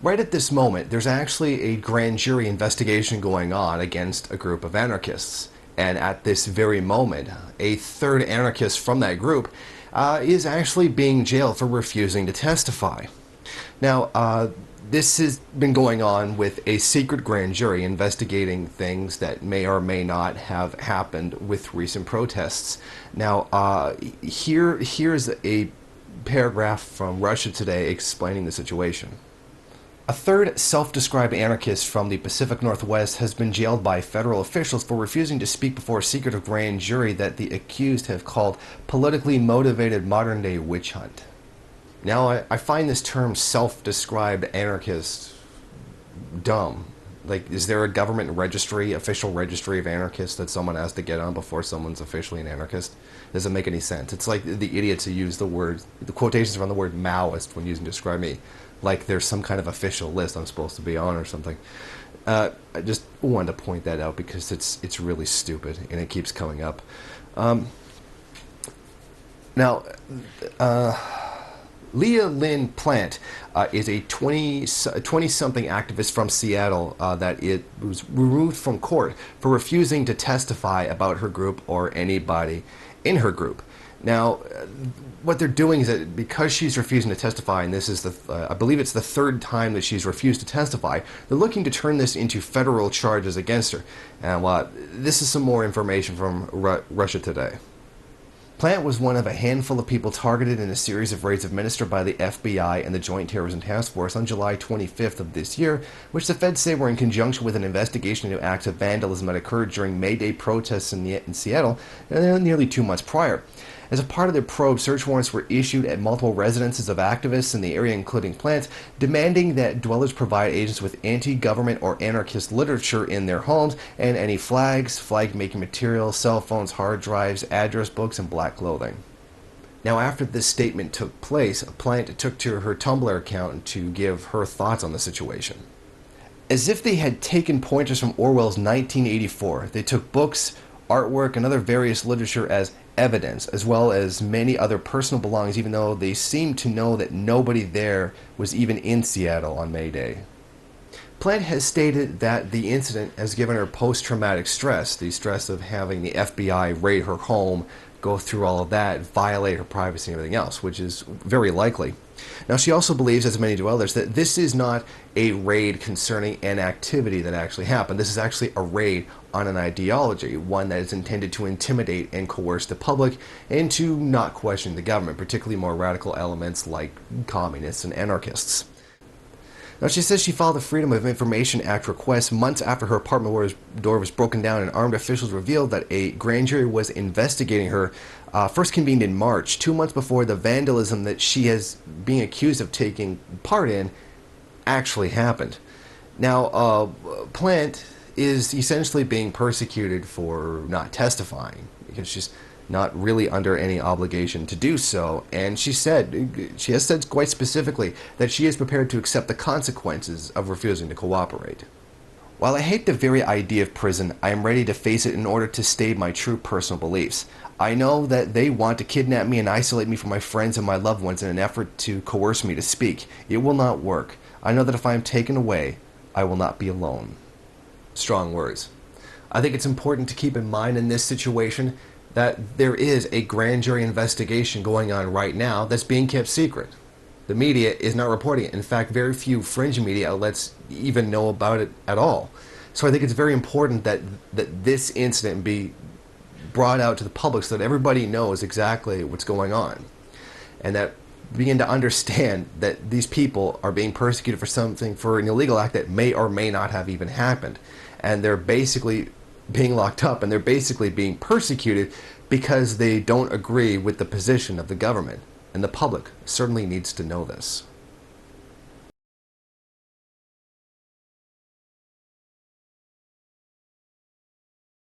Right at this moment, there's actually a grand jury investigation going on against a group of anarchists. And at this very moment, a third anarchist from that group is actually being jailed for refusing to testify. Now, this has been going on with a secret grand jury investigating things that may or may not have happened with recent protests. Now, here's a paragraph from Russia Today explaining the situation. A third self-described anarchist from the Pacific Northwest has been jailed by federal officials for refusing to speak before a secretive grand jury that the accused have called politically motivated modern-day witch hunt. Now, I find this term self-described anarchist dumb. Like, is there a government registry, official registry of anarchists that someone has to get on before someone's officially an anarchist? Doesn't make any sense. It's like the idiots who use the quotations from the word Maoist when using to describe me, like there's some kind of official list I'm supposed to be on or something. I just wanted to point that out because it's really stupid and it keeps coming up. Now, Leah-Lynn Plant is a 20-something activist from Seattle that it was removed from court for refusing to testify about her group or anybody in her group. Now, what they're doing is that because she's refusing to testify, and this is I believe it's the third time that she's refused to testify, they're looking to turn this into federal charges against her. And this is some more information from Russia Today. Plant was one of a handful of people targeted in a series of raids administered by the FBI and the Joint Terrorism Task Force on July 25th of this year, which the feds say were in conjunction with an investigation into acts of vandalism that occurred during May Day protests in Seattle nearly 2 months prior. As a part of their probe, search warrants were issued at multiple residences of activists in the area, including Plant, demanding that dwellers provide agents with anti-government or anarchist literature in their homes and any flags, flag-making material, cell phones, hard drives, address books, and black clothing. Now, after this statement took place, Plant took to her Tumblr account to give her thoughts on the situation. As if they had taken pointers from Orwell's 1984, they took books, artwork, and other various literature as evidence, as well as many other personal belongings, even though they seemed to know that nobody there was even in Seattle on May Day. Plant has stated that the incident has given her post-traumatic stress, the stress of having the FBI raid her home, go through all of that, violate her privacy and everything else, which is very likely. Now, she also believes, as many do others, that this is not a raid concerning an activity that actually happened. This is actually a raid on an ideology, one that is intended to intimidate and coerce the public into not questioning the government, particularly more radical elements like communists and anarchists. Now, she says she filed a Freedom of Information Act request months after her apartment door was broken down and armed officials revealed that a grand jury was investigating her, first convened in March, 2 months before the vandalism that she is being accused of taking part in actually happened. Now, Plant is essentially being persecuted for not testifying because she's not really under any obligation to do so, and she has said quite specifically that she is prepared to accept the consequences of refusing to cooperate. While I hate the very idea of prison, I am ready to face it in order to state my true personal beliefs. I know that they want to kidnap me and isolate me from my friends and my loved ones in an effort to coerce me to speak. It will not work. I know that if I am taken away, I will not be alone. Strong words. I think it's important to keep in mind in this situation that there is a grand jury investigation going on right now that's being kept secret. The media is not reporting it. In fact, very few fringe media outlets even know about it at all. So I think it's very important that this incident be brought out to the public so that everybody knows exactly what's going on. And that begin to understand that these people are being persecuted for an illegal act that may or may not have even happened. And they're basically being locked up, and they're basically being persecuted because they don't agree with the position of the government. And the public certainly needs to know this.